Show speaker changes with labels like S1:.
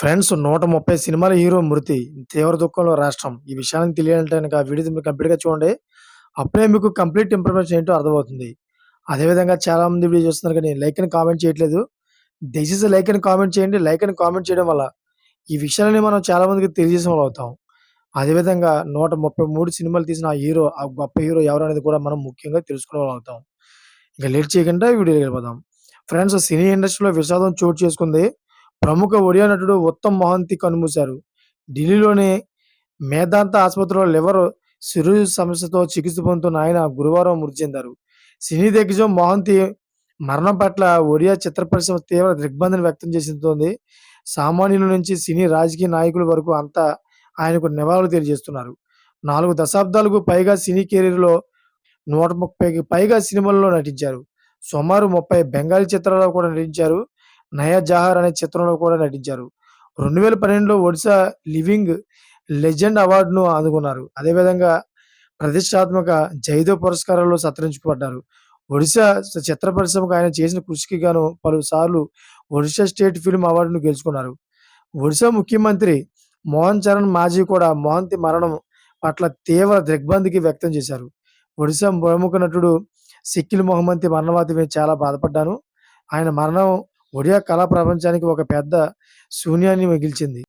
S1: Friends 130 సినిమాల hero మృతి. తీవ్ర దుఃఖంలో రాష్ట్రం. ఈ విషయాన్ని తెలియాలంటే గనక వీడియోని మీరు కంప్లీట్‌గా చూడండి. అప్పుడే మీకు కంప్లీట్ ఇన్ఫర్మేషన్ ఏంటో అర్థమవుతుంది. అదేవిధంగా చాలామంది వీడియో చూస్తున్నారు కానీ లైక్ అని కామెంట్ చేయట్లేదు. దయచేసి లైక్ అని కామెంట్ చేయండి. లైక్ అని కామెంట్ చేయడం వల్ల ఈ విషయాలని మనం చాలా మందికి తెలియజేసిన వాళ్ళం అవుతాం. అదేవిధంగా 133 సినిమాలు తీసిన ఆ హీరో, ఆ గొప్ప హీరో ఎవరనేది కూడా మనం ముఖ్యంగా తెలుసుకునే వాళ్ళం అవుతాం. ఇక లేట్ చేయకుండా వీడియోలోకి వెళ్ళిపోదాం. ఫ్రెండ్స్ సినీ ఇండస్ట్రీలో విషాదం చోటు చేసుకుంది. ప్రముఖ ఒడియా నటుడు ఉత్తమ్ మొహంతి కన్నుమూశారు. ఢిల్లీలోని మేదాంత ఆసుపత్రిలో లివర్ సిరోసిస్ సమస్యతో చికిత్స పొందుతున్న ఆయన గురువారం మృతి చెందారు. సినీ దిగ్గజం మొహంతి మరణం పట్ల ఒడియా చిత్ర పరిశ్రమ తీవ్ర దిగ్బంధన వ్యక్తం చేసింది. సామాన్యుల నుంచి సినీ రాజకీయ నాయకుల వరకు అంతా ఆయనకు నివాళులు తెలియజేస్తున్నారు. 4 దశాబ్దాలకు పైగా సినీ కెరీర్‌లో 130కి పైగా సినిమాల్లో నటించారు. సుమారు 30 బెంగాలీ చిత్రాల్లో కూడా నటించారు. 'నయా జహార్' అనే చిత్రంలో కూడా నటించారు. 2012లో ఒడిషా లివింగ్ లెజెండ్ అవార్డును అందుకున్నారు. అదేవిధంగా ప్రతిష్టాత్మక జైదో పురస్కారాల్లో సత్కరించుకోబడ్డారు. ఒడిషా చిత్ర పరిశ్రమకు ఆయన చేసిన కృషికి గాను పలుసార్లు ఒడిషా స్టేట్ ఫిల్మ్ అవార్డును గెలుచుకున్నారు. ఒడిషా ముఖ్యమంత్రి మోహన్ చరణ్ మాంఝీ కూడా మొహంతి మరణం పట్ల తీవ్ర దిగ్భ్రాంతి వ్యక్తం చేశారు. ఒడిషా ప్రముఖ నటుడు షకీల్ మొహమ్మద్ మరణవార్త విని చాలా బాధపడ్డాను. ఆయన మరణం ఒడియా కళా ప్రపంచానికి ఒక పెద్ద శూన్యాన్ని మిగిల్చింది.